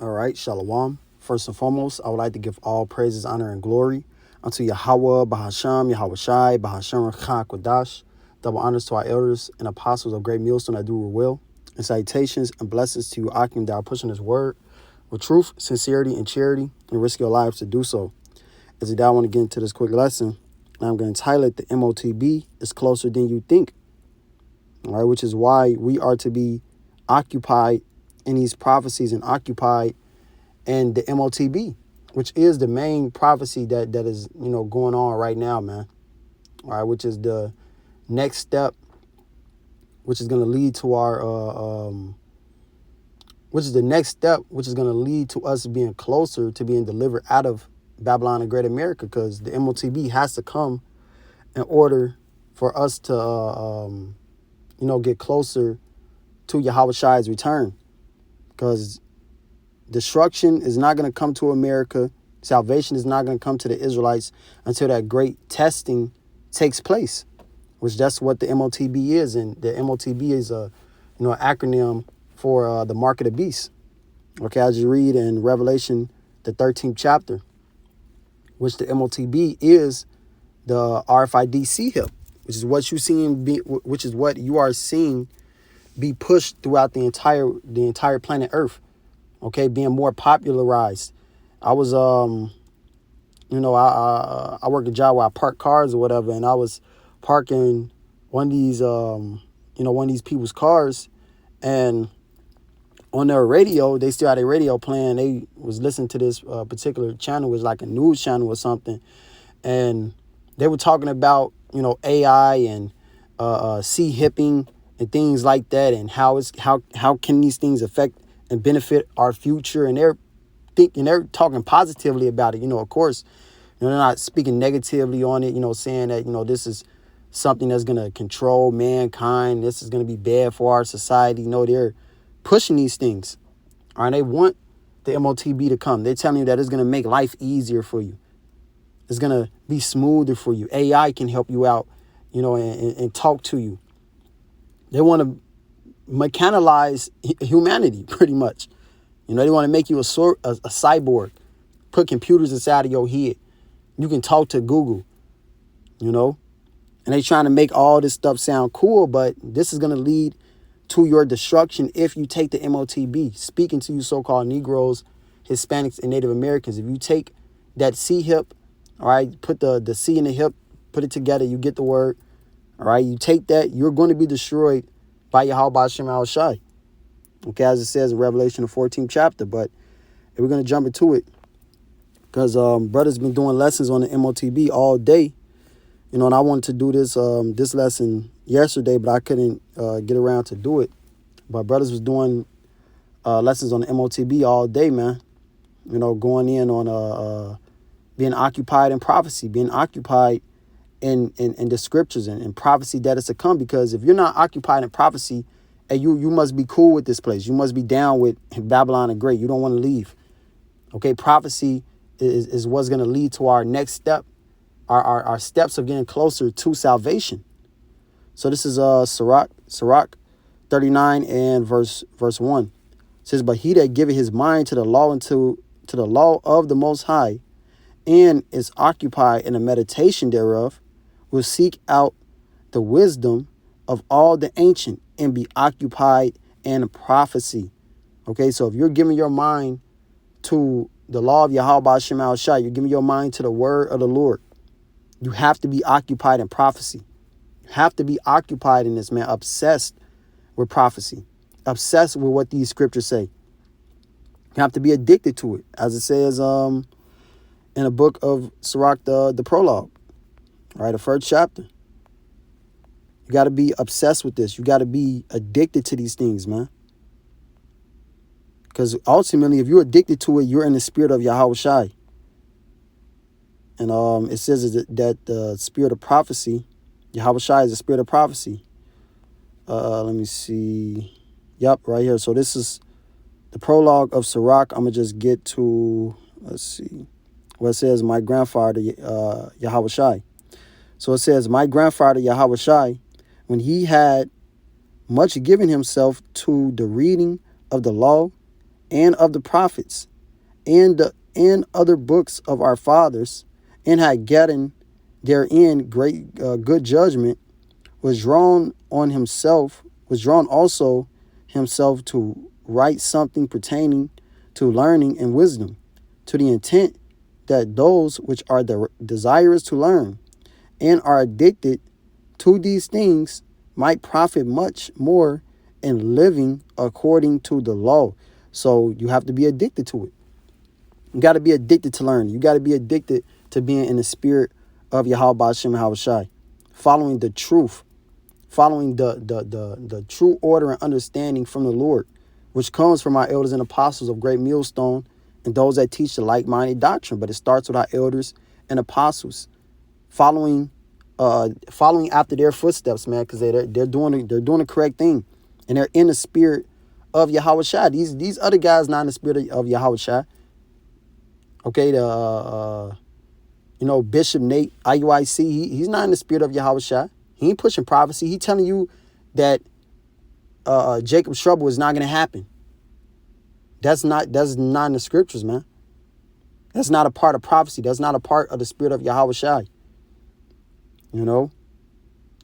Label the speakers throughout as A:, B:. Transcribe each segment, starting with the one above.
A: All right, Shalom. First and foremost, I would like to give all praises, honor, and glory unto Yahweh, Bahasham, Yahweh Shai, Bahasham, Kodash. Double honors to our elders and apostles of Great Millstone that do will. And salutations and blessings to you, Akim, that are pushing his word with truth, sincerity, and charity, and risk your lives to do so. As I want to get into this quick lesson, I'm going to title it, The MOTB is Closer Than You Think. All right, which is why we are to be occupied in these prophecies and occupied in the MOTB, which is the main prophecy that is, going on right now, man. All right, which is the next step, which is going to lead to our, which is the next step, which is going to lead to us being closer to being delivered out of Babylon and Great America, because the MOTB has to come in order for us to, get closer to Yahweh Shai's return, because destruction is not going to come to America. Salvation is not going to come to the Israelites until that great testing takes place, which that's what the MOTB is. And the MOTB is an acronym for the mark of the beast. Okay, as you read in Revelation, the 13th chapter, which the MOTB is the RFID C-HIP, which is what you are seeing be pushed throughout the entire planet Earth. Okay, being more popularized. I was I work a job where I park cars or whatever, and I was parking one of these one of these people's cars, and on their radio, they still had a radio playing. They was listening to this particular channel. It was like a news channel or something, and they were talking about AI and C-hipping and things like that, and how can these things affect and benefit our future. And they're talking positively about it. Of course, they're not speaking negatively on it, saying that, this is something that's going to control mankind. This is going to be bad for our society. They're pushing these things. All right. They want the MOTB to come. They're telling you that it's going to make life easier for you. It's going to be smoother for you. AI can help you out, and talk to you. They want to mechanize humanity, pretty much. They want to make you a cyborg, put computers inside of your head. You can talk to Google, and they trying to make all this stuff sound cool, but this is going to lead to your destruction if you take the MOTB. Speaking to you so-called Negroes, Hispanics, and Native Americans, if you take that C-hip, all right, put the C in the hip, put it together, you get the word, all right, you take that, you're going to be destroyed by Yahweh Shem Shai. Okay, as it says in Revelation, the 14th chapter. But we're going to jump into it, because brother's been doing lessons on the MOTB all day. And I wanted to do this this lesson yesterday, but I couldn't get around to do it. But brothers was doing lessons on the MOTB all day, man. Going in on being occupied in prophecy, being occupied in the scriptures and prophecy that is to come. Because if you're not occupied in prophecy, and you must be cool with this place. You must be down with Babylon and Great. You don't want to leave. Okay, prophecy is what's going to lead to our next step, our steps of getting closer to salvation. So this is Sirach 39 and verse 1. It says, "But he that giveth his mind to the law and to the law of the Most High, and is occupied in the meditation thereof, will seek out the wisdom of all the ancient, and be occupied in prophecy." Okay, so if you're giving your mind to the law of Yahweh Shem Shai, you're giving your mind to the word of the Lord, you have to be occupied in prophecy. You have to be occupied in this, man, obsessed with prophecy, obsessed with what these scriptures say. You have to be addicted to it, as it says in the book of Sirach, the prologue, right, the first chapter. You got to be obsessed with this. You got to be addicted to these things, man. Because ultimately, if you're addicted to it, you're in the spirit of Yahweh Shai. And it says that the spirit of prophecy, Yahweh Shai is the spirit of prophecy. Let me see. Yep, right here. So this is the prologue of Sirach. I'm going to just get to, let's see, where it says, my grandfather, Yahweh Shai. So it says, my grandfather, Yahweh Shai, when he had much given himself to the reading of the law and of the prophets, and other books of our fathers, and had gotten therein great good judgment, was drawn also himself to write something pertaining to learning and wisdom, to the intent that those which are desirous to learn and are addicted to these things might profit much more in living according to the law. So you have to be addicted to it. You got to be addicted to learning. You got to be addicted to being in the spirit of Yahweh Hashem and Hawashai, following the truth, following the true order and understanding from the Lord, which comes from our elders and apostles of Great Millstone and those that teach the like-minded doctrine. But it starts with our elders and apostles following after their footsteps, man, because they're doing the correct thing, and they're in the spirit of Yahweh. These other guys not in the spirit of Yahweh. Okay, Bishop Nate IUIC, he's not in the spirit of Yahweh. He ain't pushing prophecy. He telling you that Jacob's trouble is not going to happen. That's not in the scriptures, man. That's not a part of prophecy. That's not a part of the spirit of Yahweh. The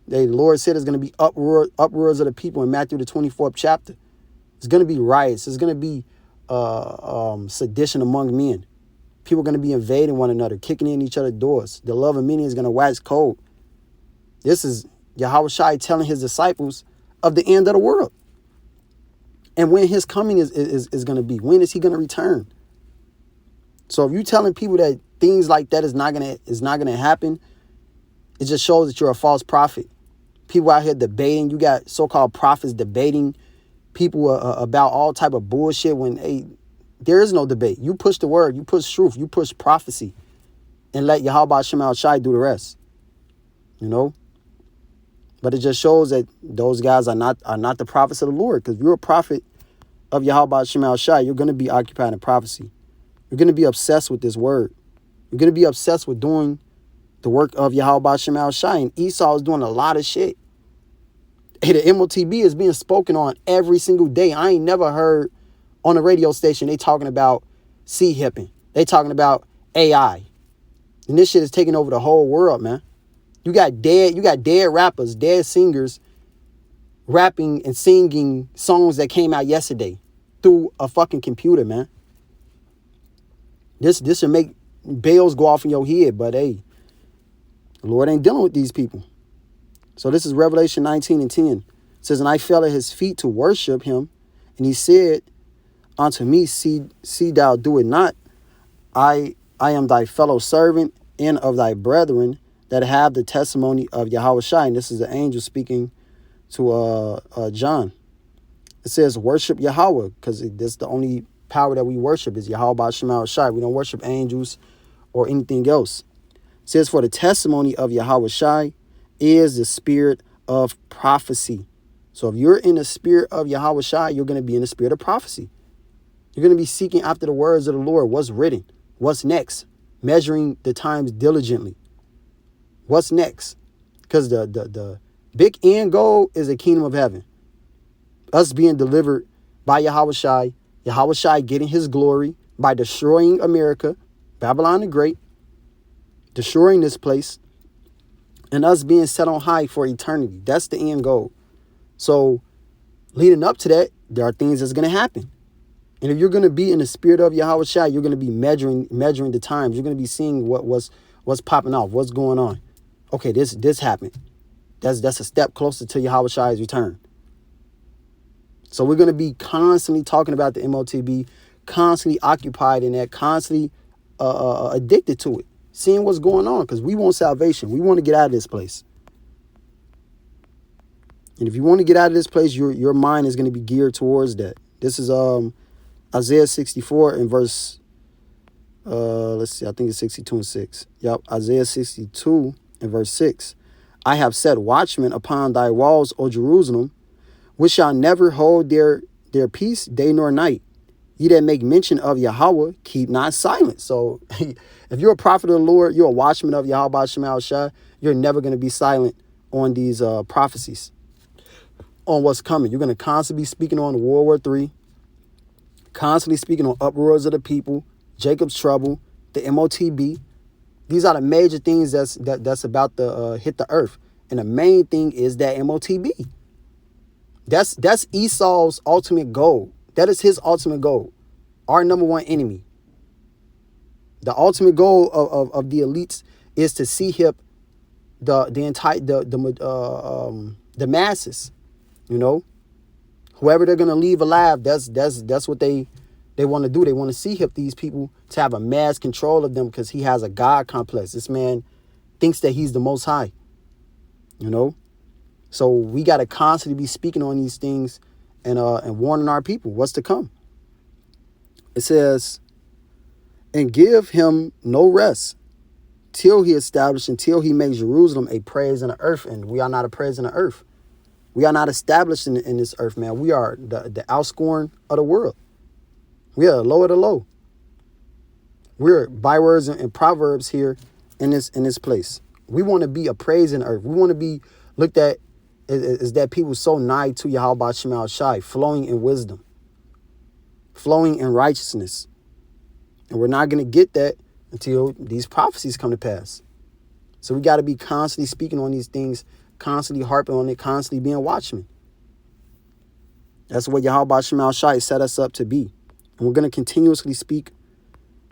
A: Lord said there's going to be uproars of the people in Matthew the 24th chapter. It's going to be riots. It's going to be sedition among men. People are going to be invading one another, kicking in each other's doors. The love of many is going to wax cold. This is Yahweh telling his disciples of the end of the world. And when his coming is going to be. When is he going to return? So if you're telling people that things like that is not going to happen, it just shows that you're a false prophet. People out here debating. You got so-called prophets debating people about all type of bullshit when there is no debate. You push the word. You push truth. You push prophecy. And let Yahweh Shema Shai do the rest. But it just shows that those guys are not the prophets of the Lord. Because if you're a prophet of Yahweh Shema Shai, you're going to be occupied in prophecy. You're going to be obsessed with this word. You're going to be obsessed with doing the work of Yahweh Shema Shai. And Esau is doing a lot of shit. Hey, the MOTB is being spoken on every single day. I ain't never heard on the radio station they talking about hipping. They talking about AI. And this shit is taking over the whole world, man. You got dead rappers, dead singers rapping and singing songs that came out yesterday through a fucking computer, man. This should make bells go off in your head, but hey, the Lord ain't dealing with these people. So this is Revelation 19:10. It says, and I fell at his feet to worship him, and he said unto me, see thou do it not. I am thy fellow servant and of thy brethren that have the testimony of Yahweh Shai. And this is the angel speaking to John. It says worship Yahweh, because that's the only power that we worship is Yahweh Shema Shai. We don't worship angels or anything else. It says for the testimony of Yahweh Shai is the spirit of prophecy. So if you're in the spirit of Yahweh Shai, you're going to be in the spirit of prophecy. You're going to be seeking after the words of the Lord. What's written? What's next? Measuring the times diligently. What's next? Because the big end goal is the kingdom of heaven. Us being delivered by Yahweh Shai. Yahweh Shai getting his glory by destroying America, Babylon the Great, destroying this place, and us being set on high for eternity. That's the end goal. So leading up to that, there are things that's going to happen. And if you're going to be in the spirit of Yahweh Shai, you're going to be measuring the times. You're going to be seeing what's popping off, what's going on. Okay, this happened. That's a step closer to Yahweh Shai's return. So we're going to be constantly talking about the MOTB, constantly occupied in that, constantly addicted to it, seeing what's going on, because we want salvation. We want to get out of this place. And if you want to get out of this place, your mind is going to be geared towards that. This is Isaiah 64 and verse, let's see, I think it's 62 and 6. Yep, Isaiah 62 and verse 6. I have set watchmen upon thy walls, O Jerusalem, which shall never hold their peace day nor night. Ye that make mention of Yahweh, keep not silent. So if you're a prophet of the Lord, you're a watchman of Yahweh Shema Shai, you're never going to be silent on these prophecies, on what's coming. You're going to constantly be speaking on World War III, constantly speaking on uproars of the people, Jacob's trouble, the MOTB. These are the major things that's about to hit the earth. And the main thing is that MOTB. That's Esau's ultimate goal. That is his ultimate goal. Our number one enemy. The ultimate goal of the elites is to see hip the masses. You know, whoever they're gonna leave alive, that's what they want to do. They want to see hip these people to have a mass control of them because he has a God complex. This man thinks that he's the Most High. You know, so we got to constantly be speaking on these things and warning our people what's to come. It says, and give him no rest till he establish, until he makes Jerusalem a praise in the earth. And we are not a praise in the earth. We are not established in this earth, man. We are the outscoring of the world. We are the low of the low. We're bywords and proverbs here in this place. We want to be a praise in the earth. We want to be looked at as that people so nigh to Yahweh Shemal Shai, flowing in wisdom, flowing in righteousness. And we're not going to get that until these prophecies come to pass. So we got to be constantly speaking on these things, constantly harping on it, constantly being watchmen. That's what Yahweh Shemal Shai set us up to be. And we're going to continuously speak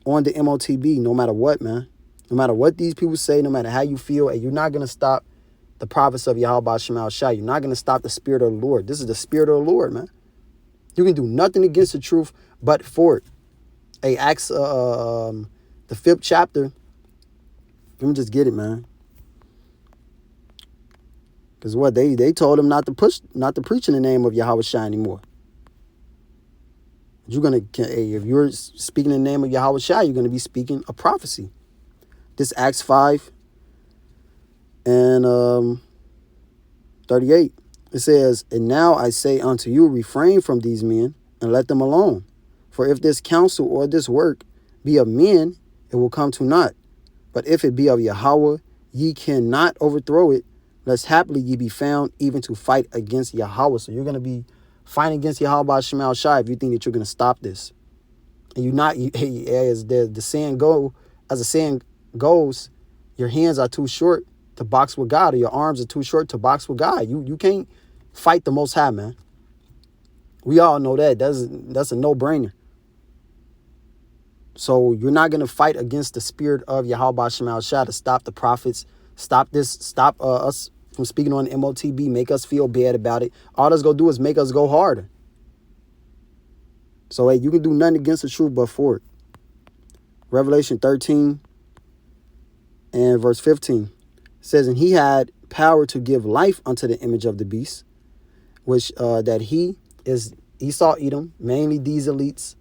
A: on the MOTB no matter what, man. No matter what these people say, no matter how you feel, and you're not going to stop the prophets of Yahweh Shemal Shai. You're not going to stop the Spirit of the Lord. This is the Spirit of the Lord, man. You can do nothing against the truth but for it. Hey, Acts, the 5th chapter. Let me just get it, man. Because what they told him not to preach in the name of Yahweh Shai anymore. If you're speaking in the name of Yahweh Shai, you're going to be speaking a prophecy. This Acts 5 and 38. It says, and now I say unto you, refrain from these men and let them alone. For if this counsel or this work be of men, it will come to naught. But if it be of Yahweh, ye cannot overthrow it, lest haply ye be found even to fight against Yahweh. So you're going to be fighting against Yahweh Shemal Shai if you think that you're going to stop this. And you're not, as the saying goes, your hands are too short to box with God, or your arms are too short to box with God. You can't fight the Most High, man. We all know that. That's a no-brainer. So you're not going to fight against the spirit of Yahweh Shemal Shai to stop the prophets, stop us from speaking on MOTB, make us feel bad about it. All that's going to do is make us go harder. So, hey, you can do nothing against the truth but for it. Revelation 13 and verse 15 says, and he had power to give life unto the image of the beast, which that he is Esau, Edom, mainly these elites,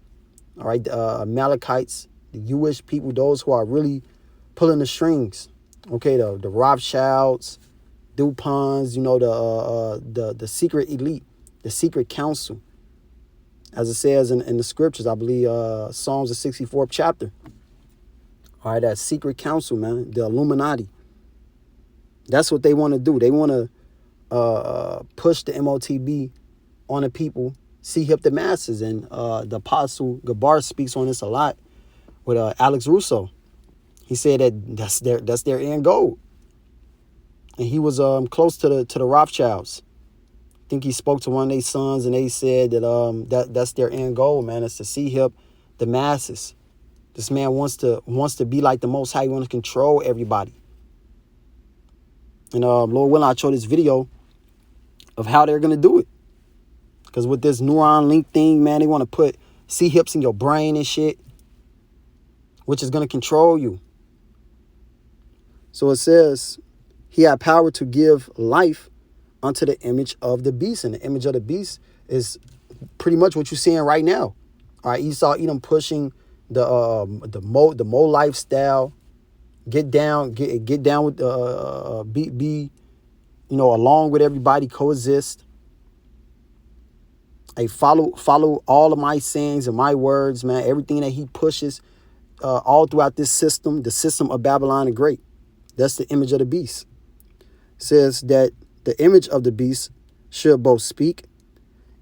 A: all right, Amalekites, the Jewish people, those who are really pulling the strings, okay, the Rothschilds, DuPonts, you know, the secret elite, the secret council, as it says in the scriptures, I believe Psalms the 64th chapter. All right, that secret council, man, the Illuminati. That's what they want to do. They want to push the MOTB on the people, see hip the masses. And the Apostle Gabar speaks on this a lot with Alex Russo. He said that that's their end goal. And he was close to the Rothschilds. I think he spoke to one of their sons, and they said that that's their end goal, man. It's to see hip the masses. This man wants to be like the Most High. He wants to control everybody. And Lord willing, I'll show this video of how they're going to do it. Because with this neuron link thing, man, they want to put C-hips in your brain and shit, which is going to control you. So it says, he had power to give life unto the image of the beast. And the image of the beast is pretty much what you're seeing right now. All right, Esau, Edom pushing the Mo lifestyle. Get down with be you know, along with everybody, coexist. Hey, follow all of my sayings and my words, man. Everything that he pushes all throughout this system, the system of Babylon the Great. That's the image of the beast. It says that the image of the beast should both speak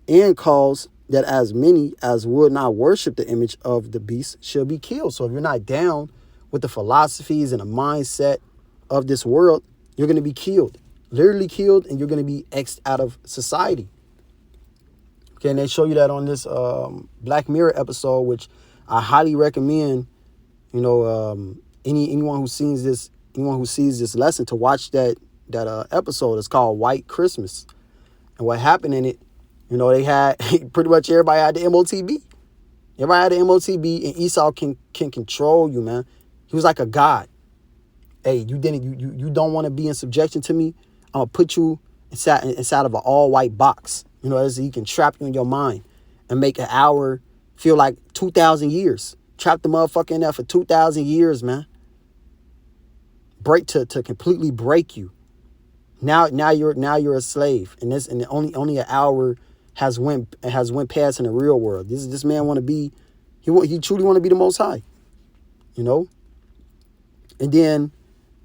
A: and cause that as many as would not worship the image of the beast shall be killed. So if you're not down with the philosophies and the mindset of this world, you're going to be killed, literally killed, and you're going to be X'd out of society. Okay, and they show you that on this Black Mirror episode, which I highly recommend. Anyone who sees this lesson to watch that episode. It's called White Christmas. And what happened in it, they had pretty much everybody had the MOTB. Everybody had the MOTB, and Esau can control you, man. He was like a god. Hey, you don't want to be in subjection to me. I'm gonna put you inside of an all white box. As he can trap you in your mind and make an hour feel like 2,000 years. Trap the motherfucker in there for 2,000 years, man. Break to completely break you. Now you're a slave, and only an hour has went past in the real world. This man want to be, he truly want to be the Most High, And then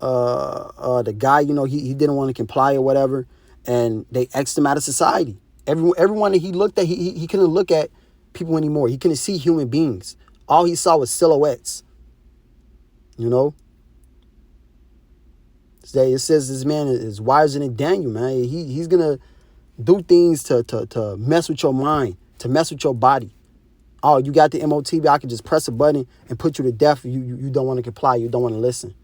A: the guy, he didn't want to comply or whatever, and they X'd him out of society. Everyone that he looked at, he couldn't look at people anymore. He couldn't see human beings. All he saw was silhouettes. It says this man is wiser than Daniel, man. He's gonna do things to mess with your mind, to mess with your body. Oh, you got the MOTB, I can just press a button and put you to death. You don't want to comply, you don't want to listen.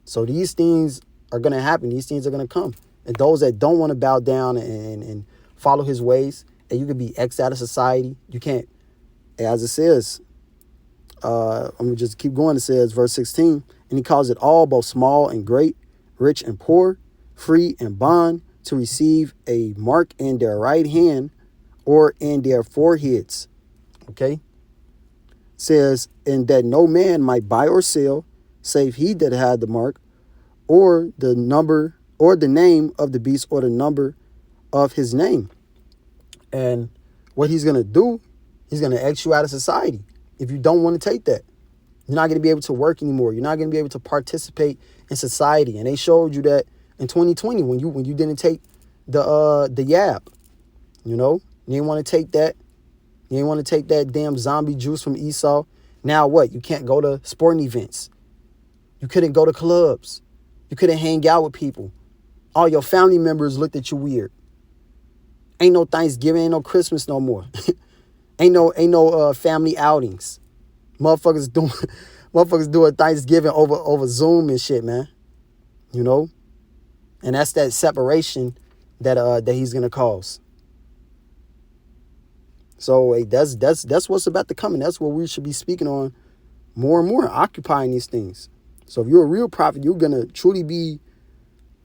A: So these things are gonna happen. These things are gonna come. And those that don't want to bow down and follow his ways, and you could be X'd out of society. You can't, as it says, I'm gonna just keep going. It says, verse 16, and he calls it all, both small and great, rich and poor, free and bond, to receive a mark in their right hand or in their foreheads. Okay. It says, and that no man might buy or sell, save he that had the mark, or the number, or the name of the beast, or the number of his name. And what he's going to do, he's going to X you out of society. If you don't want to take that, you're not going to be able to work anymore. You're not going to be able to participate in society. And they showed you that in 2020 when you didn't take the yab. You didn't want to take that. You didn't want to take that damn zombie juice from Esau. Now what? You can't go to sporting events. You couldn't go to clubs. You couldn't hang out with people. All your family members looked at you weird. Ain't no Thanksgiving, ain't no Christmas no more. ain't no family outings. Motherfuckers doing Thanksgiving over Zoom and shit, man. And that's that separation that he's gonna cause. So hey, that's what's about to come, and that's what we should be speaking on more and more, occupying these things. So if you're a real prophet, you're gonna truly be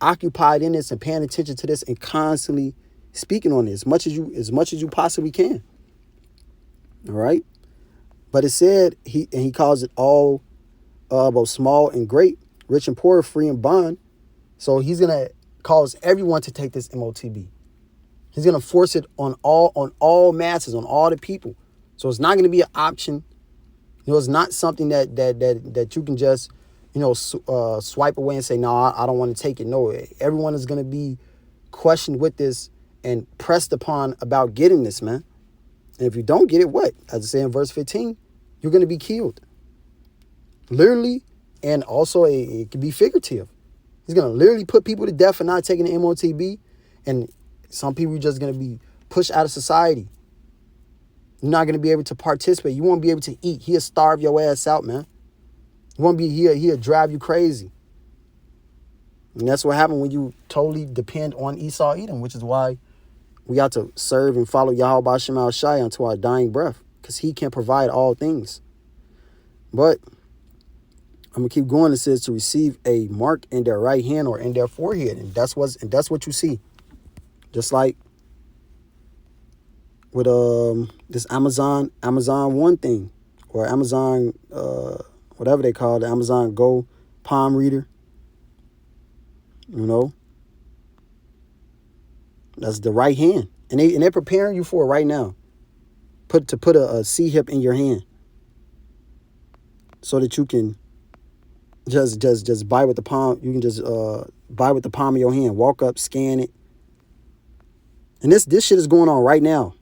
A: occupied in this and paying attention to this and constantly speaking on this as much as you possibly can. All right. But it said he calls it all both small and great, rich and poor, free and bond. So he's gonna cause everyone to take this MOTB. He's gonna force it on all masses, on all the people. So it's not gonna be an option. It's not something that you can just swipe away and say, no, I don't want to take it. No, everyone is gonna be questioned with this and pressed upon about getting this, man. And if you don't get it, what? As I say in verse 15, you're going to be killed. Literally, and also it could be figurative. He's going to literally put people to death for not taking the MOTB. And some people are just going to be pushed out of society. You're not going to be able to participate. You won't be able to eat. He'll starve your ass out, man. You won't be here. He'll drive you crazy. And that's what happened when you totally depend on Esau Edom, which is why we got to serve and follow Yahweh Shemal Shai unto our dying breath, because he can provide all things. But I'm gonna keep going. It says to receive a mark in their right hand or in their forehead, and that's what you see. Just like with this Amazon One thing, or Amazon whatever they call it, Amazon Go palm reader. That's the right hand, and they're preparing you for it right now. Put a C hip in your hand, so that you can just buy with the palm. You can just buy with the palm of your hand. Walk up, scan it, and this shit is going on right now.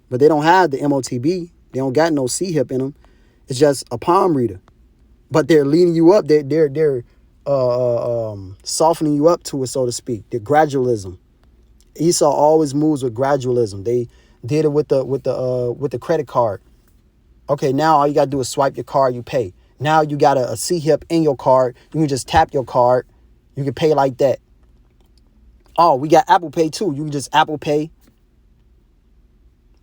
A: but they don't have the MOTB. They don't got no C-hip in them. It's just a palm reader. But they're leading you up. They're softening you up to it, so to speak. The gradualism. Esau always moves with gradualism. They did it with the credit card. Okay, now all you gotta do is swipe your card, you pay. Now you got a C-hip in your card. You can just tap your card. You can pay like that. Oh, we got Apple Pay too. You can just Apple Pay.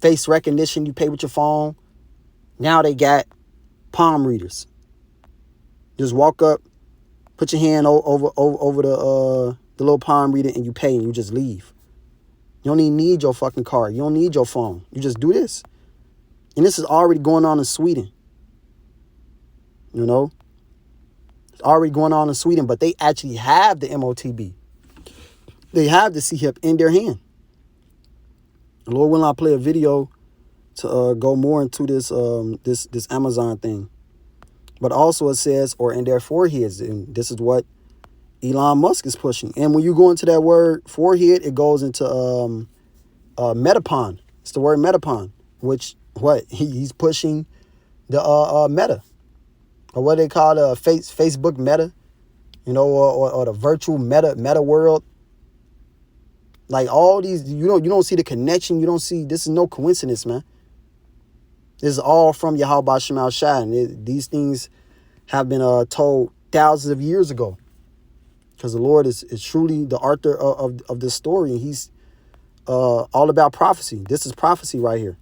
A: Face recognition, you pay with your phone. Now they got palm readers. Just walk up, put your hand over the little palm reader, and you pay, and you just leave. You don't even need your fucking card. You don't need your phone. You just do this. And this is already going on in Sweden. You know? It's already going on in Sweden, but they actually have the MOTB. They have the C-hip in their hand. Lord willing, I'll play a video to go more into this this Amazon thing. But also it says, or in their foreheads, and this is what Elon Musk is pushing. And when you go into that word forehead, it goes into metapon. It's the word metapon, which he's pushing the meta, or what they call the Facebook meta, you know, or the virtual meta world. Like all these, you don't see the connection. You don't see, this is no coincidence, man. This is all from Yahweh Shemal Shai. And these things have been told thousands of years ago. Because the Lord is truly the author of this story. And he's all about prophecy. This is prophecy right here.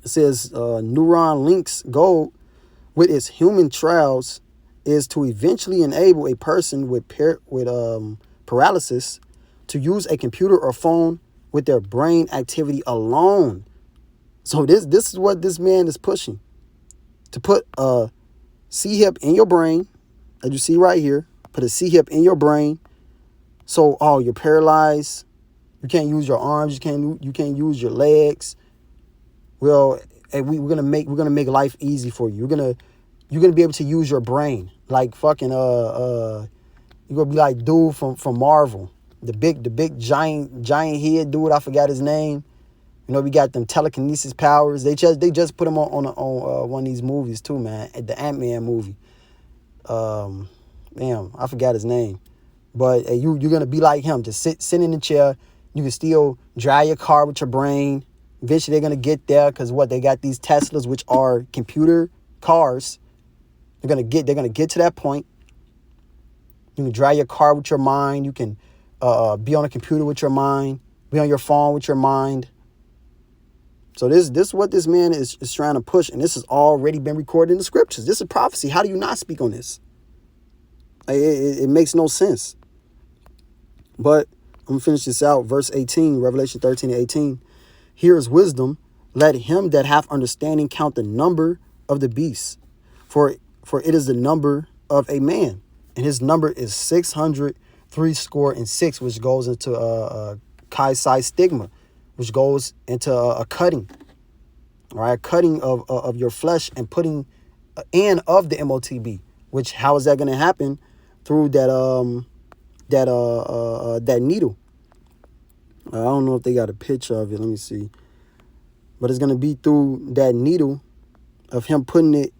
A: It says, neuron links goal with its human trials is to eventually enable a person with paralysis to use a computer or phone with their brain activity alone. So this is what this man is pushing. To put a C-hip in your brain, as you see right here. Put a C-hip in your brain. So, you're paralyzed. You can't use your arms. You can't use your legs. Well, we're gonna make life easy for you. You're gonna be able to use your brain. Like fucking you're gonna be like dude from Marvel. The big giant head dude, I forgot his name. You know, we got them telekinesis powers. They just put him on one of these movies too, man. The Ant-Man movie. Damn, I forgot his name. But you're gonna be like him. Just sit in the chair. You can still drive your car with your brain. Eventually they're gonna get there because they got these Teslas, which are computer cars. They're gonna get to that point. You can drive your car with your mind. You can be on a computer with your mind, be on your phone with your mind. So this is what this man is trying to push, and this has already been recorded in the scriptures. This is prophecy. How do you not speak on this? It makes no sense. But I'm going to finish this out. Verse 18, Revelation 13:18. Here is wisdom. Let him that hath understanding count the number of the beasts, for it is the number of a man, and his number is 666, which goes into Chi-Psi stigma, which goes into a cutting, all right, cutting of your flesh and putting and of the MOTB. Which how is that going to happen? Through that needle. I don't know if they got a picture of it. Let me see. But it's going to be through that needle of him putting it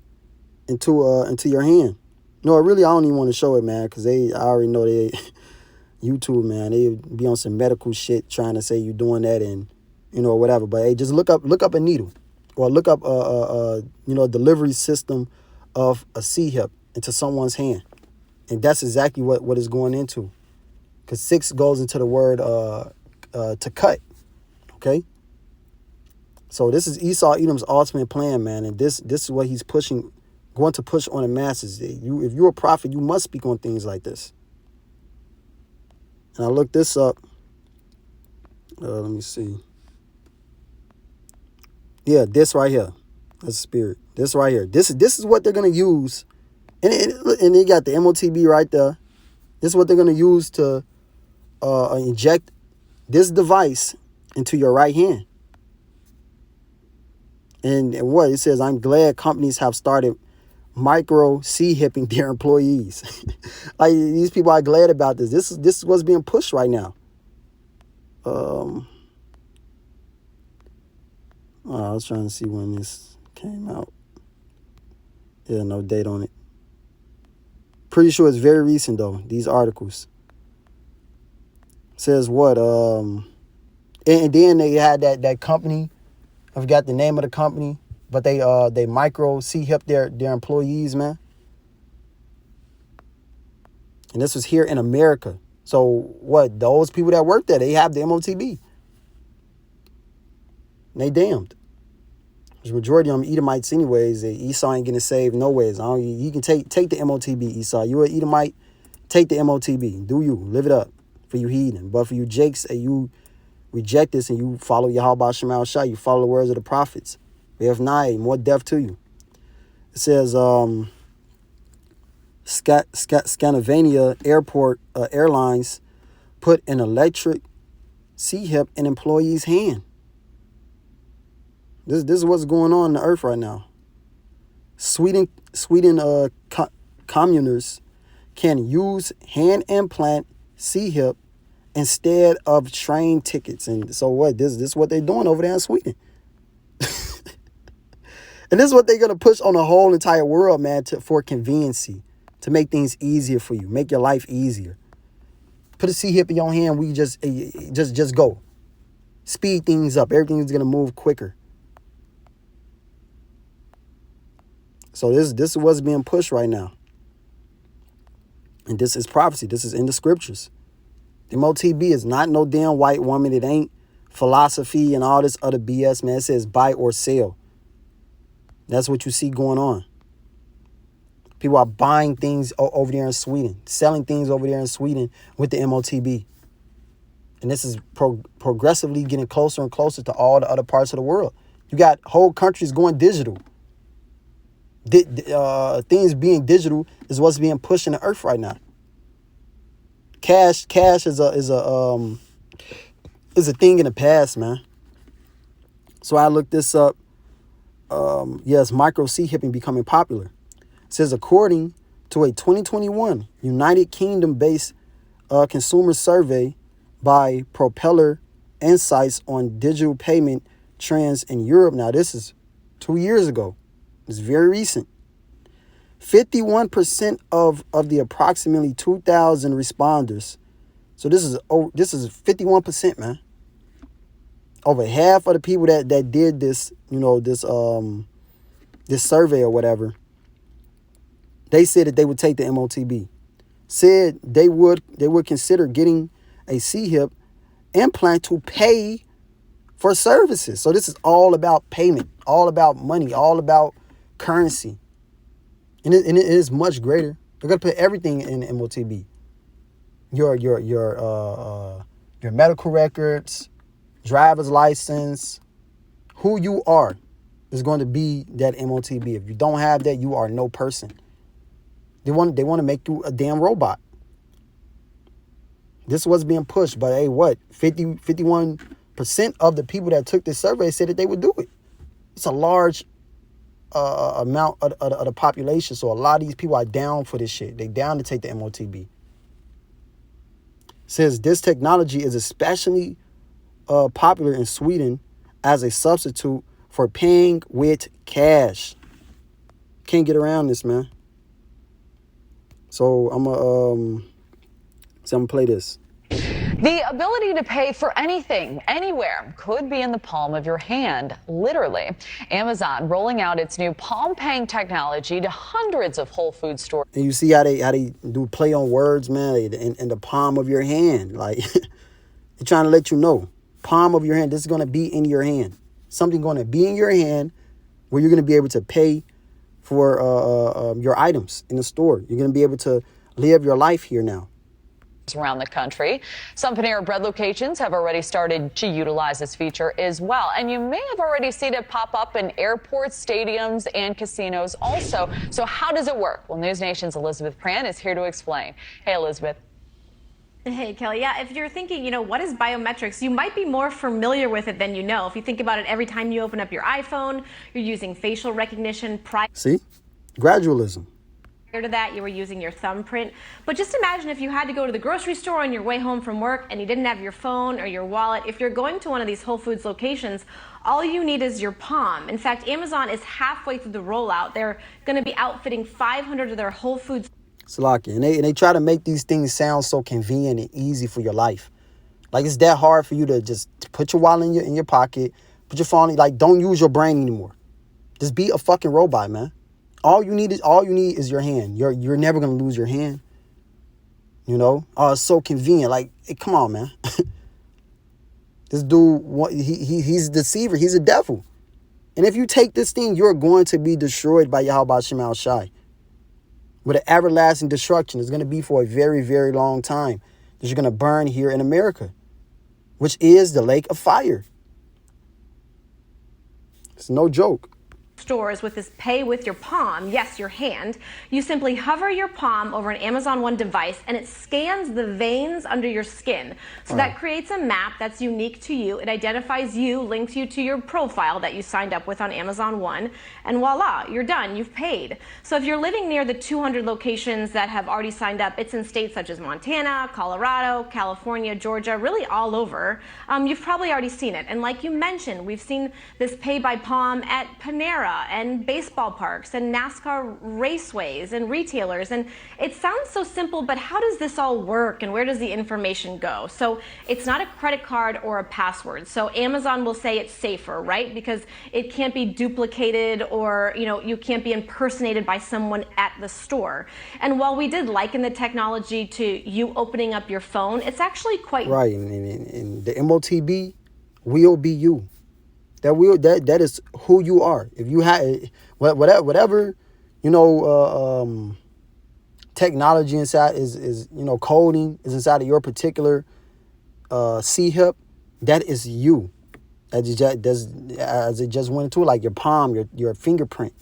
A: into your hand. No, really, I don't even want to show it, man, because I already know they YouTube, man. They be on some medical shit trying to say you doing that and whatever. But hey, just look up a needle, or look up a delivery system of a C-hip into someone's hand, and that's exactly what it's going into. Because 6 goes into the word to cut. Okay. So this is Esau Edom's ultimate plan, man, and this is what he's going to push on the masses. If you're a prophet, you must speak on things like this. And I looked this up. Let me see. Yeah, this right here. That's spirit. This right here. This is what they're gonna use, and they got the MOTB right there. This is what they're gonna use to inject this device into your right hand. And what it says, I'm glad companies have started micro C-hipping their employees. Like, these people are glad about this. This is what's being pushed right now. I was trying to see when this came out. Yeah, no date on it. Pretty sure it's very recent though, these articles. Says what? And then they had that company. I forgot the name of the company, but they micro C-hip their employees, man. And this was here in America. So what? Those people that work there, they have the MOTB. And they damned. The majority of them Edomites anyways. Esau ain't getting saved no ways. You can take the MOTB, Esau. You're an Edomite, take the MOTB. Do you. Live it up for you heathen. But for you Jakes, and you reject this and you follow Yahweh Shemal Shah, you follow the words of the prophets. If not, more death to you. It says Scandinavia Airlines put an electric C-hip in employee's hand. This is what's going on the earth right now. Sweden commoners can use hand implant C-hip instead of train tickets. And so what? This is what they're doing over there in Sweden. And this is what they're going to push on the whole entire world, man, for conveniency, to make things easier for you, make your life easier. Put a C-hip in your hand, we just go. Speed things up. Everything's going to move quicker. So this is what's being pushed right now. And this is prophecy. This is in the scriptures. The MOTB is not no damn white woman. It ain't philosophy and all this other BS, man. It says buy or sell. That's what you see going on. People are buying things over there in Sweden, selling things over there in Sweden with the MOTB. And this is progressively getting closer and closer to all the other parts of the world. You got whole countries going digital. Things being digital is what's being pushed in the earth right now. Cash is a thing in the past, man. So I looked this up. Yes, micro C-hipping becoming popular. It says according to a 2021 United Kingdom-based consumer survey by Propeller Insights on digital payment trends in Europe. Now, this is 2 years ago. It's very recent. 51% of the approximately 2,000 responders. So this is 51%, man. Over half of the people that did this, this survey or whatever, they said that they would take the MOTB. Said they would consider getting a C-hip implant to pay for services. So this is all about payment, all about money, all about currency. And it is much greater. They're gonna put everything in MOTB. Your medical records, driver's license, who you are is going to be that MOTB. If you don't have that, you are no person. They want to make you a damn robot. This was being pushed, but hey, what? 51% of the people that took this survey said that they would do it. It's a large amount of the population, so a lot of these people are down for this shit. They down to take the MOTB. Says this technology is especially popular in Sweden as a substitute for paying with cash. Can't get around this, man. So I'm gonna play this.
B: The ability to pay for anything, anywhere, could be in the palm of your hand, literally. Amazon rolling out its new palm paying technology to hundreds of Whole Foods stores.
A: And you see how they do play on words, man, in the palm of your hand. Like, they're trying to let you know, palm of your hand, this is going to be in your hand. Something going to be in your hand where you're going to be able to pay for your items in the store. You're going to be able to live your life here now.
B: Around the country. Some Panera Bread locations have already started to utilize this feature as well. And you may have already seen it pop up in airports, stadiums, and casinos also. So how does it work? Well, News Nation's Elizabeth Pran is here to explain. Hey, Elizabeth.
C: Hey, Kelly. Yeah, if you're thinking, what is biometrics, you might be more familiar with it than you know. If you think about it, every time you open up your iPhone, you're using facial recognition.
A: See? Gradualism.
C: Prior to that, you were using your thumbprint. But just imagine if you had to go to the grocery store on your way home from work and you didn't have your phone or your wallet. If you're going to one of these Whole Foods locations, all you need is your palm. In fact, Amazon is halfway through the rollout. They're going to be outfitting 500 of their Whole Foods.
A: Salaki. And they try to make these things sound so convenient and easy for your life. Like, it's that hard for you to just put your wallet in your pocket, put your phone, like, don't use your brain anymore. Just be a fucking robot, man. All you need is your hand. You're never gonna lose your hand. You know? Oh, it's so convenient. Like, hey, come on, man. This dude, he's a deceiver. He's a devil. And if you take this thing, you're going to be destroyed by Yahweh Shema Shai. With an everlasting destruction. It's going to be for a very, very long time. That you're going to burn here in America. Which is the lake of fire. It's no joke.
C: Stores with this pay with your palm, yes, your hand. You simply hover your palm over an Amazon One device and it scans the veins under your skin. So that creates a map that's unique to you. It identifies you, links you to your profile that you signed up with on Amazon One, and voila, you're done, you've paid. So if you're living near the 200 locations that have already signed up, it's in states such as Montana, Colorado, California, Georgia, really all over. You've probably already seen it. And like you mentioned, we've seen this pay by palm at Panera and baseball parks and NASCAR raceways and retailers. And it sounds so simple, but how does this all work and where does the information go? So it's not a credit card or a password. So Amazon will say it's safer, right? Because it can't be duplicated or, you can't be impersonated by someone at the store. And while we did liken the technology to you opening up your phone, it's actually quite
A: right. And the MOTB will be you. That is who you are. If you have whatever technology inside is coding is inside of your particular C-hip, that is you. As it just went into, like your palm, your fingerprint.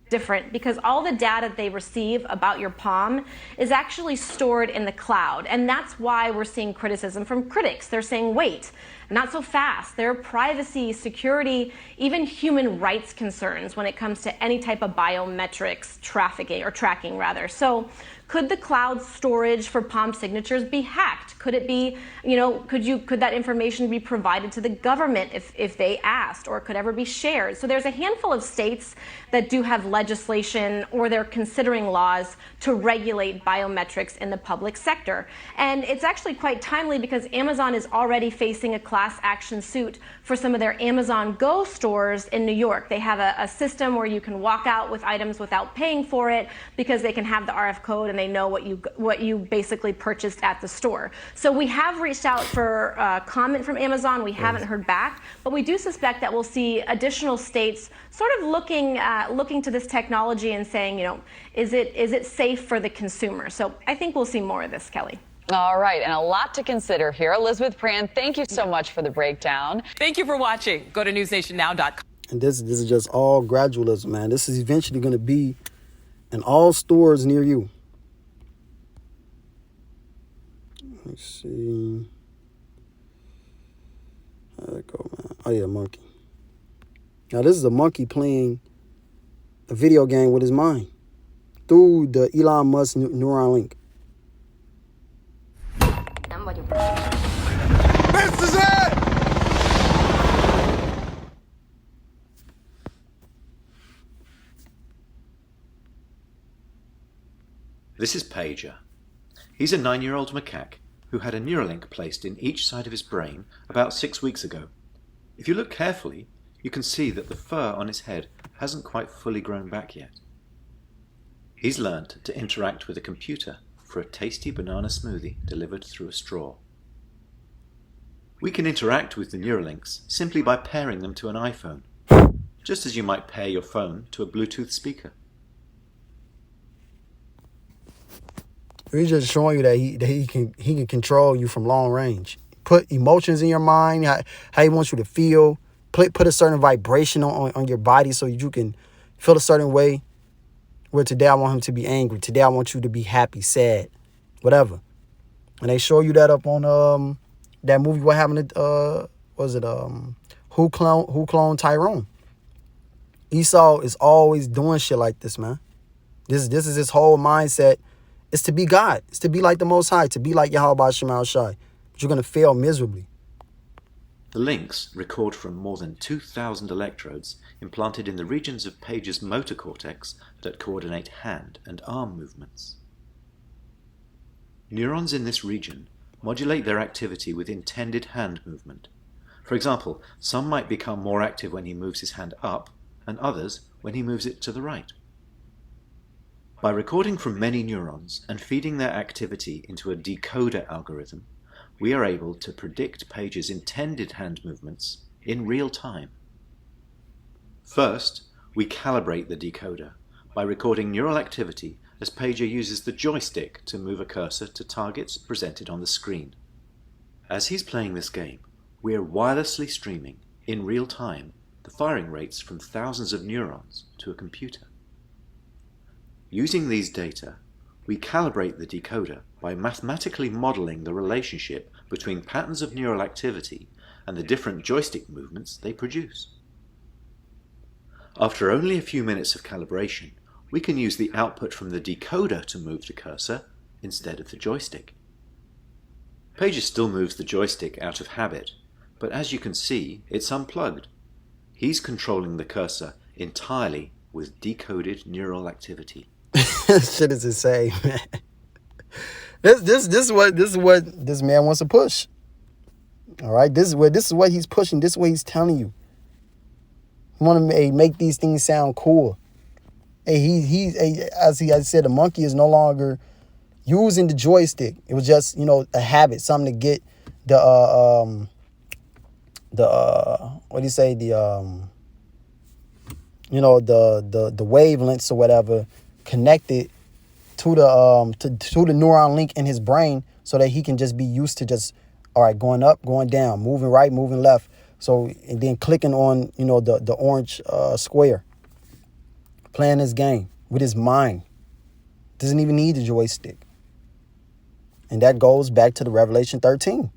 C: Different because all the data they receive about your palm is actually stored in the cloud. And that's why we're seeing criticism from critics. They're saying, wait, not so fast. There are privacy, security, even human rights concerns when it comes to any type of biometrics tracking rather. So could the cloud storage for palm signatures be hacked? Could it be, could that information be provided to the government if they asked, or could ever be shared? So there's a handful of states that do have legislation or they're considering laws to regulate biometrics in the public sector. And it's actually quite timely because Amazon is already facing a class action suit for some of their Amazon Go stores in New York. They have a system where you can walk out with items without paying for it because they can have the RF code and they know what you basically purchased at the store. So we have reached out for comment from Amazon. We haven't heard back, but we do suspect that we'll see additional states sort of looking to this technology and saying, is it safe for the consumer? So I think we'll see more of this, Kelly.
B: All right, and a lot to consider here. Elizabeth Brand, thank you so much for the breakdown.
D: Thank you for watching. Go to newsnationnow.com.
A: And this is just all gradualism, man. This is eventually going to be in all stores near you. Let's see. How'd that go, man? Oh, yeah, monkey. Now, this is a monkey playing a video game with his mind through the Elon Musk neuron link.
E: This is it!
F: This is Pager. He's a 9-year-old macaque who had a Neuralink placed in each side of his brain about 6 weeks ago. If you look carefully, you can see that the fur on his head hasn't quite fully grown back yet. He's learned to interact with a computer for a tasty banana smoothie delivered through a straw. We can interact with the Neuralinks simply by pairing them to an iPhone, just as you might pair your phone to a Bluetooth speaker.
A: He's just showing you that he can control you from long range. Put emotions in your mind, how he wants you to feel. Put a certain vibration on your body so you can feel a certain way. Where today I want him to be angry. Today I want you to be happy, sad, whatever. And they show you that up on that movie. What happened to Who Cloned Tyrone? Esau is always doing shit like this, man. This is his whole mindset. It's to be God. It's to be like the Most High, to be like Yahweh Shema Shai. But you're going to fail miserably.
F: The links record from more than 2,000 electrodes implanted in the regions of Page's motor cortex that coordinate hand and arm movements. Neurons in this region modulate their activity with intended hand movement. For example, some might become more active when he moves his hand up, and others when he moves it to the right. By recording from many neurons and feeding their activity into a decoder algorithm, we are able to predict Page's intended hand movements in real time. First, we calibrate the decoder by recording neural activity as Pager uses the joystick to move a cursor to targets presented on the screen. As he's playing this game, we are wirelessly streaming, in real time, the firing rates from thousands of neurons to a computer. Using these data, we calibrate the decoder by mathematically modeling the relationship between patterns of neural activity and the different joystick movements they produce. After only a few minutes of calibration, we can use the output from the decoder to move the cursor instead of the joystick. Pager still moves the joystick out of habit, but as you can see, it's unplugged. He's controlling the cursor entirely with decoded neural activity.
A: Shit is insane, man. This is what this man wants to push. All right, this is what he's pushing. This is what he's telling you. He want to make these things sound cool. Hey, as I said, the monkey is no longer using the joystick. It was just, a habit, something to get the what do you say, the wavelengths or whatever connected to the to the neuron link in his brain, so that he can just be used to just, all right, going up, going down, moving right, moving left. So, and then clicking on, the orange square, playing this game with his mind. Doesn't even need the joystick. And that goes back to the Revelation 13.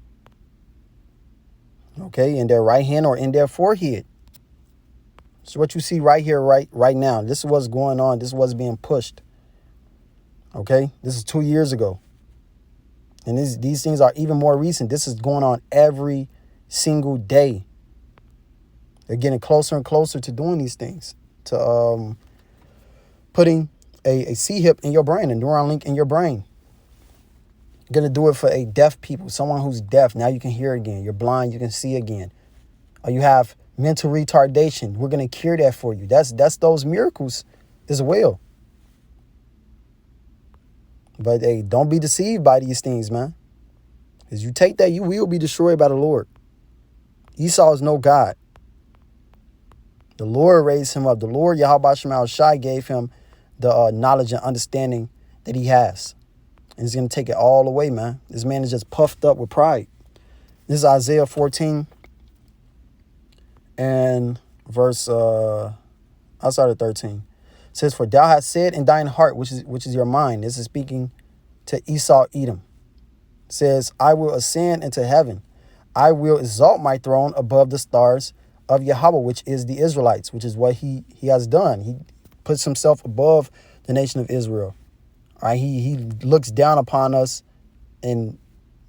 A: Okay, in their right hand or in their forehead. So what you see right here, right now, this is what's going on. This is what's being pushed. Okay, this is 2 years ago. And these things are even more recent. This is going on every single day. They're getting closer and closer to doing these things, to putting a C-hip in your brain, a neuron link in your brain. You're going to do it for a deaf people, someone who's deaf. Now you can hear again. You're blind, you can see again. Or you have mental retardation. We're going to cure that for you. That's those miracles as well. But hey, don't be deceived by these things, man. As you take that, you will be destroyed by the Lord. Esau is no God. The Lord raised him up. The Lord, Yahweh Shema Shai, gave him the knowledge and understanding that he has. And he's going to take it all away, man. This man is just puffed up with pride. This is Isaiah 14 and verse, I started 13. It says, for thou hast said in thine heart, which is your mind. This is speaking to Esau, Edom. It says, I will ascend into heaven. I will exalt my throne above the stars of Yahweh, which is the Israelites, which is what he has done. He puts himself above the nation of Israel. All right, he looks down upon us and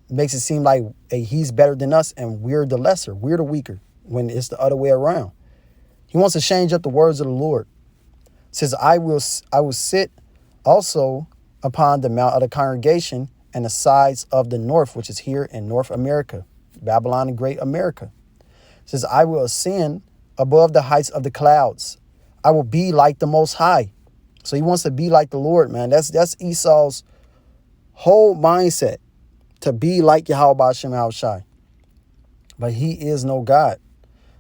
A: makes it seem like he's better than us and we're the lesser, we're the weaker, when it's the other way around. He wants to change up the words of the Lord. It says, I will sit also upon the mount of the congregation and the sides of the north, which is here in North America, Babylon and Great America. It says, I will ascend above the heights of the clouds. I will be like the Most High. So he wants to be like the Lord, man. That's Esau's whole mindset, to be like Yahweh Shema Shai. But he is no God. It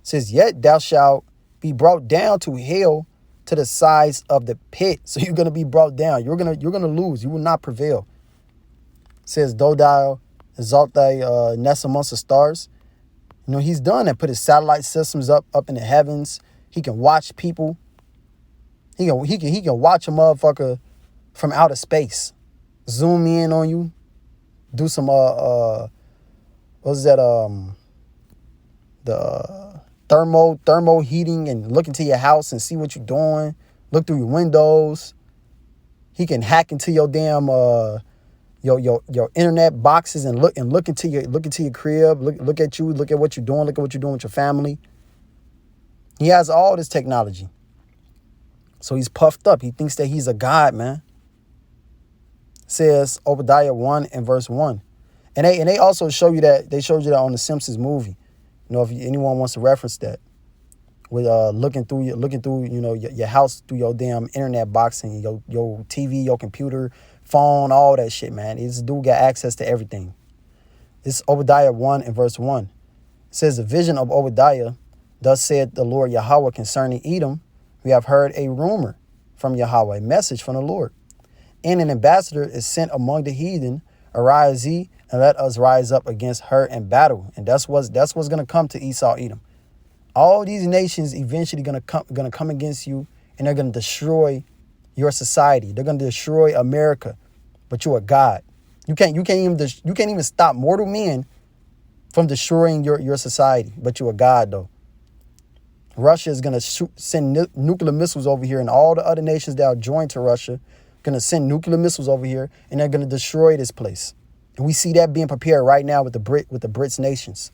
A: says, yet thou shalt be brought down to hell, to the sides of the pit. So you're going to be brought down. You're going to lose. You will not prevail. It says, though thou exalt thy nest amongst the stars. He's done that. Put his satellite systems up in the heavens. He can watch people. He can watch a motherfucker from outer space. Zoom in on you. Do some what's that? The thermo heating, and look into your house and see what you're doing. Look through your windows. He can hack into your damn your internet boxes and look into your crib, look at you, look at what you're doing, look at what you're doing with your family. He has all this technology. So he's puffed up. He thinks that he's a god, man. It says Obadiah 1 and verse 1. And they also show you that, they showed you that on the Simpsons movie. You know, if anyone wants to reference that. With looking through your house through your damn internet box and your TV, your computer, phone, all that shit, man. This dude got access to everything. It's Obadiah 1 and verse 1. It says, the vision of Obadiah, thus said the Lord Yahweh concerning Edom, we have heard a rumor from Yahweh, a message from the Lord. And an ambassador is sent among the heathen. Arise ye, and let us rise up against her in battle. And that's what's going to come to Esau, Edom. All these nations eventually gonna come against you, and they're gonna destroy your society. They're gonna destroy America, but you're a god. You can't even stop mortal men from destroying your society, but you're a god though. Russia is gonna send nuclear missiles over here, and all the other nations that are joined to Russia gonna send nuclear missiles over here, and they're gonna destroy this place. And we see that being prepared right now with the BRICS nations.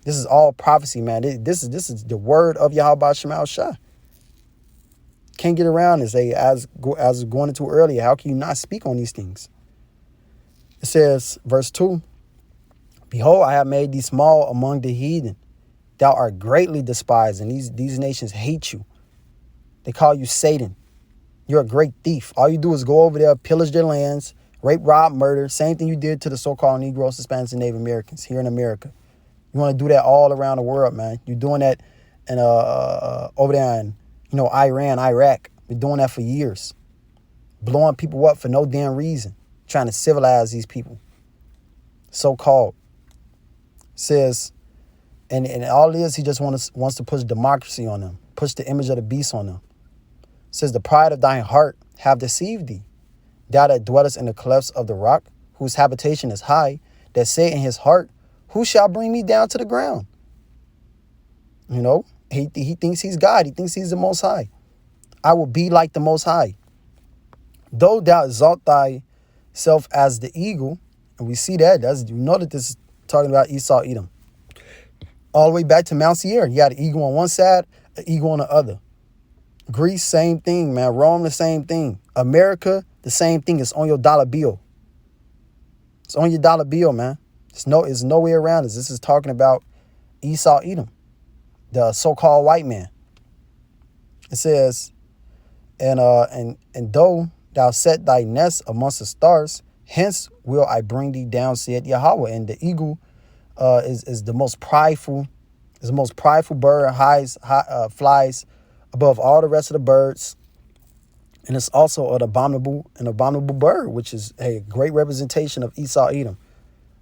A: This is all prophecy, man. This is the word of Yahweh Shema Shah. Can't get around this. As going into earlier, how can you not speak on these things? It says, verse 2, behold, I have made thee small among the heathen. Thou art greatly despised, and these nations hate you. They call you Satan. You're a great thief. All you do is go over there, pillage their lands, rape, rob, murder. Same thing you did to the so-called Negroes, Hispanics, and Native Americans here in America. You want to do that all around the world, man. You're doing that in over there in, Iran, Iraq. You're doing that for years. Blowing people up for no damn reason. Trying to civilize these people. So-called. Says, and all it is, he just wants to push democracy on them. Push the image of the beast on them. Says, the pride of thine heart have deceived thee. Thou that dwellest in the clefts of the rock, whose habitation is high, that say in his heart, who shall bring me down to the ground? He thinks he's God. He thinks he's the Most High. I will be like the Most High. Though thou exalt thyself as the eagle, and we see that, that this is talking about Esau, Edom. All the way back to Mount Seir. You got an eagle on one side, an eagle on the other. Greece, same thing, man. Rome, the same thing. America, the same thing. It's on your dollar bill. It's on your dollar bill, man. There's no way around this. This is talking about Esau, Edom, the so-called white man. It says, and though thou set thy nest amongst the stars, hence will I bring thee down, said Yahweh. And the eagle is the most prideful, bird, flies above all the rest of the birds. And it's also an abominable bird, which is a great representation of Esau, Edom.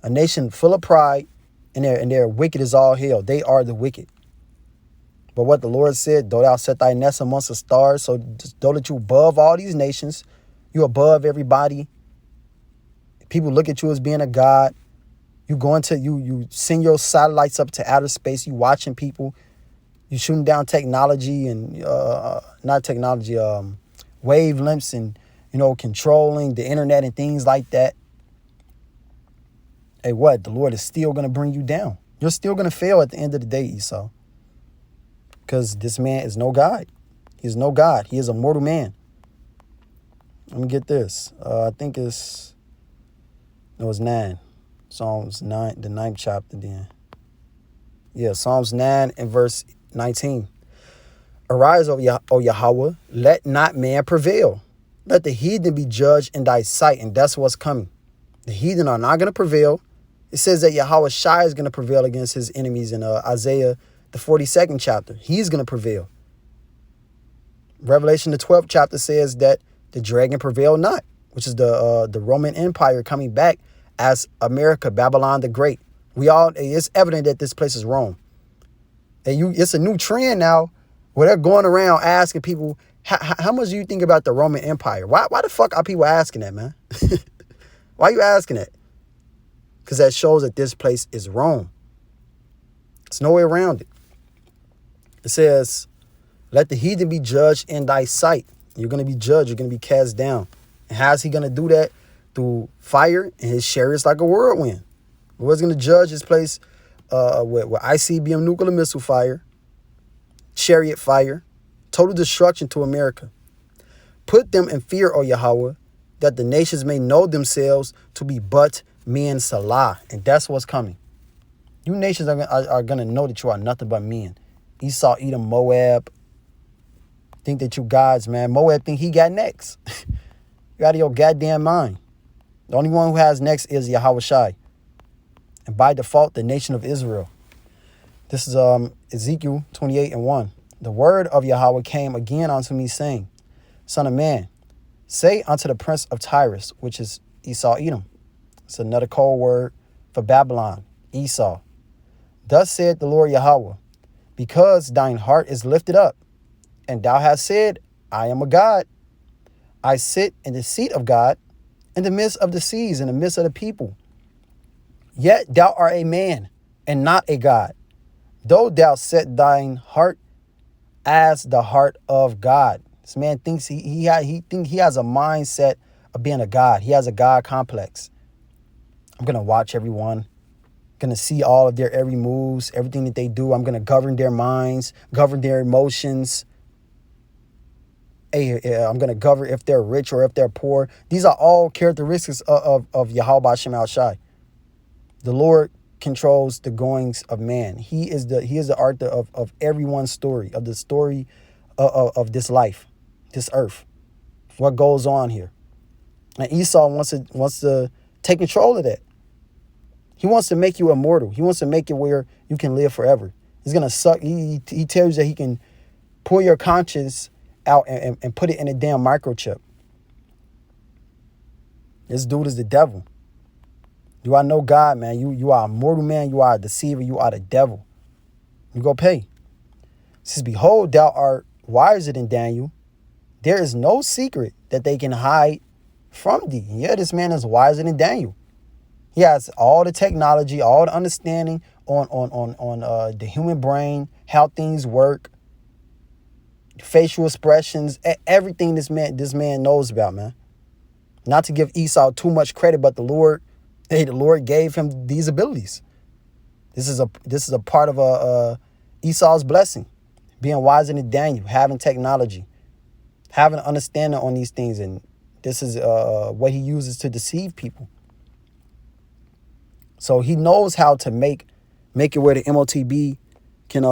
A: A nation full of pride, and they're wicked as all hell. They are the wicked. But what the Lord said, though thou set thy nest amongst the stars, so though that you above all these nations, you above everybody. People look at you as being a god. You send your satellites up to outer space. You watching people. You shooting down technology and not technology, wavelengths and controlling the internet and things like that. Hey, what? The Lord is still going to bring you down. You're still going to fail at the end of the day, Esau. Because this man is no God. He is no God. He is a mortal man. Let me get this. I think it's 9. Psalms 9, the 9th chapter then. Yeah, Psalms 9 and verse 19. Arise, O Yahweh, let not man prevail. Let the heathen be judged in thy sight. And that's what's coming. The heathen are not going to prevail. It says that Yahweh Shai is going to prevail against his enemies in Isaiah, the 42nd chapter. He's going to prevail. Revelation, the 12th chapter says that the dragon prevailed not, which is the Roman Empire coming back as America, Babylon the Great. It's evident that this place is Rome. And it's a new trend now where they're going around asking people, how much do you think about the Roman Empire? Why the fuck are people asking that, man? Why are you asking that? Because that shows that this place is Rome. There's no way around it. It says, let the heathen be judged in thy sight. You're going to be judged. You're going to be cast down. And how's he going to do that? Through fire and his chariots like a whirlwind. The Lord's going to judge his place with ICBM nuclear missile fire, chariot fire, total destruction to America. Put them in fear, O Yahweh, that the nations may know themselves to be but men Salah. And that's what's coming. You nations are going to know that you are nothing but men. Esau, Edom, Moab. Think that you gods, man. Moab think he got next. You out of your goddamn mind. The only one who has next is Yahweh Shai. And by default, the nation of Israel. This is Ezekiel 28:1. The word of Yahweh came again unto me, saying, Son of man, say unto the prince of Tyrus, which is Esau, Edom. It's another code word for Babylon, Esau. Thus said the Lord Yahweh, because thine heart is lifted up, and thou hast said, I am a God. I sit in the seat of God, in the midst of the seas, in the midst of the people. Yet thou art a man, and not a God, though thou set thine heart as the heart of God. This man thinks he has a mindset of being a God. He has a God complex. I'm going to watch everyone. Going to see all of their every moves, everything that they do. I'm going to govern their minds, govern their emotions. Hey, I'm going to govern if they're rich or if they're poor. These are all characteristics of Yahweh Shem Shai. The Lord controls the goings of man. He is the author of everyone's story, of the story of this life, this earth, what goes on here. And Esau wants to take control of that. He wants to make you immortal. He wants to make it where you can live forever. He's going to suck. He tells you that he can pull your conscience out and put it in a damn microchip. This dude is the devil. You are no God, man. You are a mortal man. You are a deceiver. You are the devil. You go pay. It says, behold, thou art wiser than Daniel. There is no secret that they can hide from thee. Yeah, this man is wiser than Daniel. He has all the technology, all the understanding on the human brain, how things work, facial expressions, everything this man knows about, man. Not to give Esau too much credit, but the Lord gave him these abilities. This is a part of Esau's blessing, being wiser than Daniel, having technology, having an understanding on these things, and this is what he uses to deceive people. So he knows how to make it where the MOTB can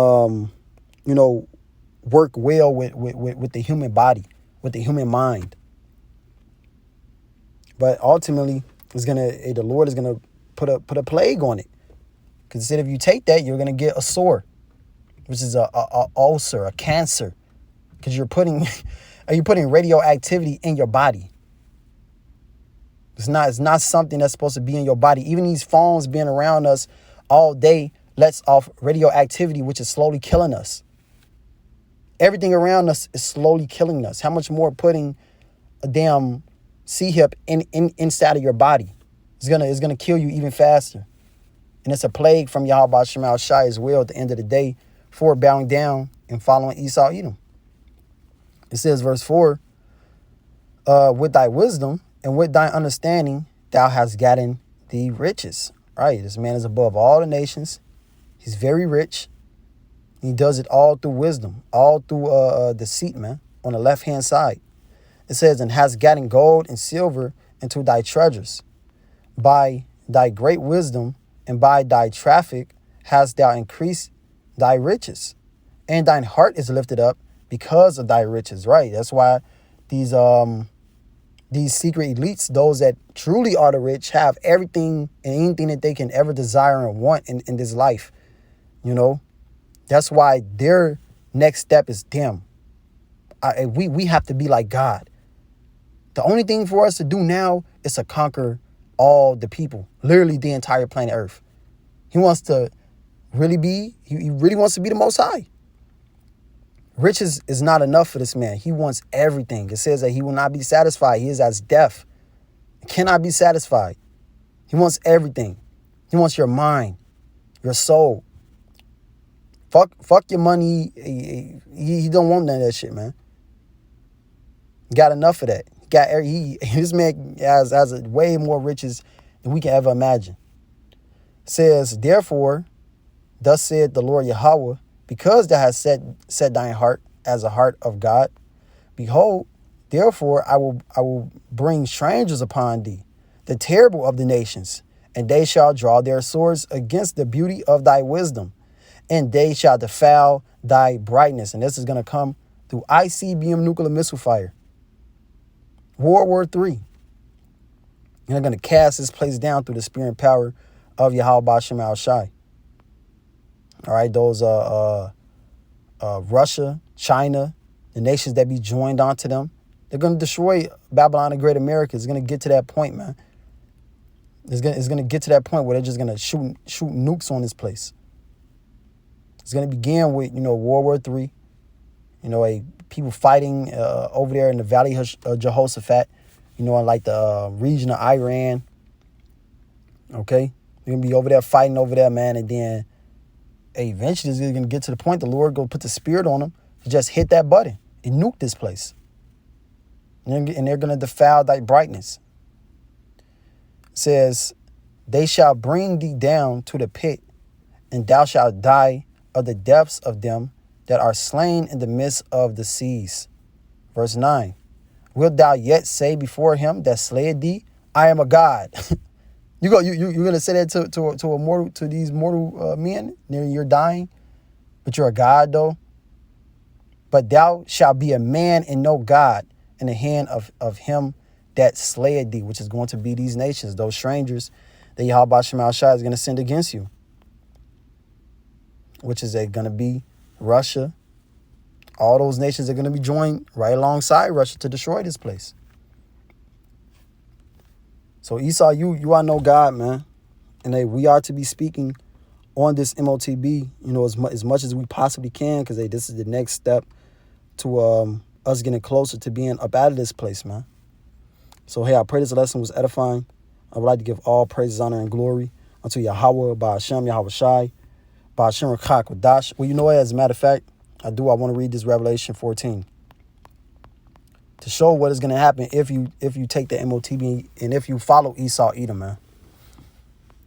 A: work well with the human body, with the human mind. But ultimately, the Lord is gonna put a plague on it. Because instead of you take that, you're gonna get a sore, which is a ulcer, a cancer. Because you're putting radioactivity in your body. It's not something that's supposed to be in your body. Even these phones being around us all day lets off radioactivity, which is slowly killing us. Everything around us is slowly killing us. How much more putting a damn C-hip inside of your body is gonna kill you even faster. And it's a plague from Yahweh Shemal Shai as well at the end of the day for bowing down and following Esau Edom. It says, verse 4, with thy wisdom and with thy understanding, thou hast gotten the riches. Right? This man is above all the nations. He's very rich. He does it all through wisdom, all through deceit, man, on the left-hand side. It says, and hast gotten gold and silver into thy treasures. By thy great wisdom and by thy traffic hast thou increased thy riches. And thine heart is lifted up because of thy riches. Right? That's why these secret elites, those that truly are the rich, have everything and anything that they can ever desire and want in this life. You know? That's why their next step is, damn, we have to be like God. The only thing for us to do now is to conquer all the people, literally the entire planet Earth. He wants to really he really wants to be the Most High. Riches is not enough for this man. He wants everything. It says that he will not be satisfied. He is as deaf. He cannot be satisfied. He wants everything. He wants your mind, your soul. Fuck your money. He don't want none of that shit, man. Got enough of that. This man has a way more riches than we can ever imagine. It says, therefore, thus said the Lord Yahweh, because thou hast set thine heart as a heart of God, behold, therefore I will bring strangers upon thee, the terrible of the nations, and they shall draw their swords against the beauty of thy wisdom, and they shall defile thy brightness. And this is going to come through ICBM nuclear missile fire. World War III. And they're going to cast this place down through the spirit and power of Yahweh Bashem Al Shai. All right, those Russia, China, the nations that be joined onto them, they're going to destroy Babylon and Great America. It's going to get to that point, man. It's going to get to that point where they're just going to shoot nukes on this place. It's going to begin with, World War III, people fighting over there in the Valley of Jehoshaphat, in like the region of Iran. Okay? They're going to be over there fighting over there, man, and then eventually it's going to get to the point the Lord going to put the spirit on them to just hit that button and nuke this place. And they're going to defile thy brightness. It says, they shall bring thee down to the pit, and thou shalt die of the depths of them that are slain in the midst of the seas. Verse 9, wilt thou yet say before him that slayed thee, I am a God? You're gonna say that to these mortal men? You're dying, but you're a God though. But thou shalt be a man and no God in the hand of him that slayed thee, which is going to be these nations, those strangers that Yahweh Shema Shai is going to send against you, which is going to be Russia. All those nations are going to be joined right alongside Russia to destroy this place. So Esau, you are no God, man. And we are to be speaking on this MOTB, as much as we possibly can, because this is the next step to us getting closer to being up out of this place, man. So, hey, I pray this lesson was edifying. I would like to give all praises, honor, and glory unto Yahweh, Ba'ashem, Yahweh Shai, Ba'ashem Rakak Wadash. Well, you know what? As a matter of fact, I want to read this Revelation 14 to show what is going to happen if you take the MOTB and if you follow Esau Edom, man.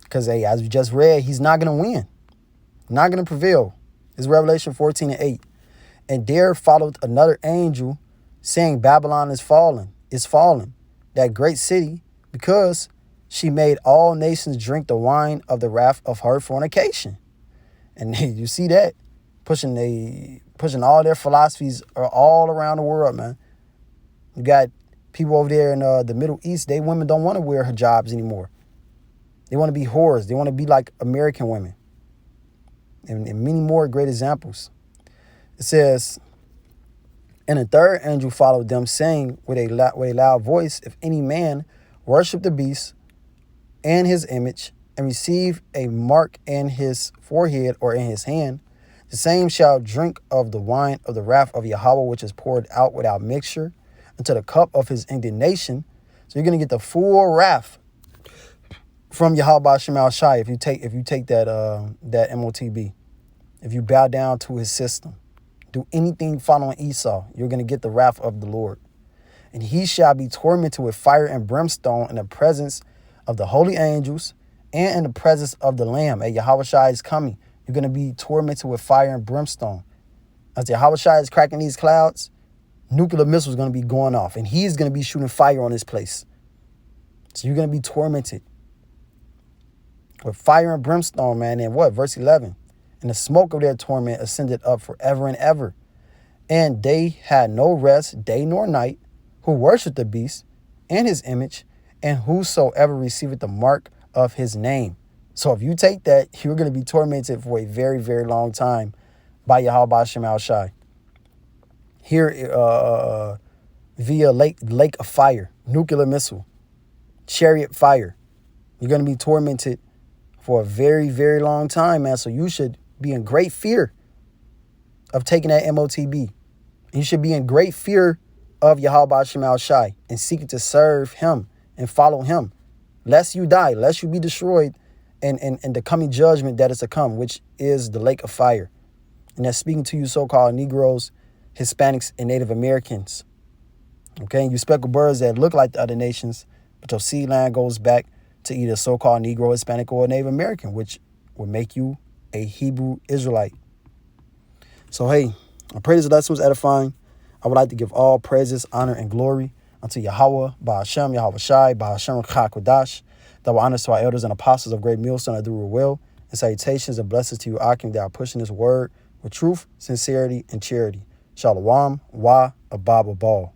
A: Because, hey, as we just read, he's not going to win. Not going to prevail. It's Revelation 14:8. And there followed another angel saying, Babylon is fallen, that great city, because she made all nations drink the wine of the wrath of her fornication. And you see that pushing all their philosophies all around the world, man. You got people over there in the Middle East, women don't want to wear hijabs anymore. They want to be whores. They want to be like American women. And many more great examples. It says, and a third angel followed them, saying with a loud voice, if any man worship the beast and his image, and receive a mark in his forehead or in his hand, the same shall drink of the wine of the wrath of Yahweh, which is poured out without mixture, into the cup of his indignation. So you're going to get the full wrath from Yahweh Shemal Shai if you take that MOTB. If you bow down to his system, do anything following Esau, you're going to get the wrath of the Lord. And he shall be tormented with fire and brimstone in the presence of the holy angels and in the presence of the Lamb. Hey, Yahweh Shai is coming. You're going to be tormented with fire and brimstone. As Yahweh Shai is cracking these clouds, nuclear missiles are going to be going off. And he's going to be shooting fire on this place. So you're going to be tormented with fire and brimstone, man. And what? Verse 11. And the smoke of their torment ascended up forever and ever. And they had no rest day nor night, who worship the beast and his image, and whosoever receiveth the mark of his name. So if you take that, you're going to be tormented for a very, very long time by Yahweh Shemal Shai. Here, via lake of fire, nuclear missile, chariot fire. You're going to be tormented for a very, very long time, man. So you should be in great fear of taking that MOTB. You should be in great fear of Yahweh Shemal Shai and seeking to serve him and follow him, lest you die, lest you be destroyed in the coming judgment that is to come, which is the lake of fire. And that's speaking to you so-called Negroes, Hispanics, and Native Americans. Okay, and you speckled birds that look like the other nations, but your seed line goes back to either so-called Negro, Hispanic, or Native American, which would make you a Hebrew Israelite. So, hey, I pray this lesson was edifying. I would like to give all praises, honor, and glory unto Yahweh, Ba'ashem, Yahweh Shai, Ba'ashem Kodash, that will honor to our elders and apostles of Great Millstone that do your will, and salutations and blessings to you, Akim, that are pushing this word with truth, sincerity, and charity. Shalom, Wa, Abab, Abal.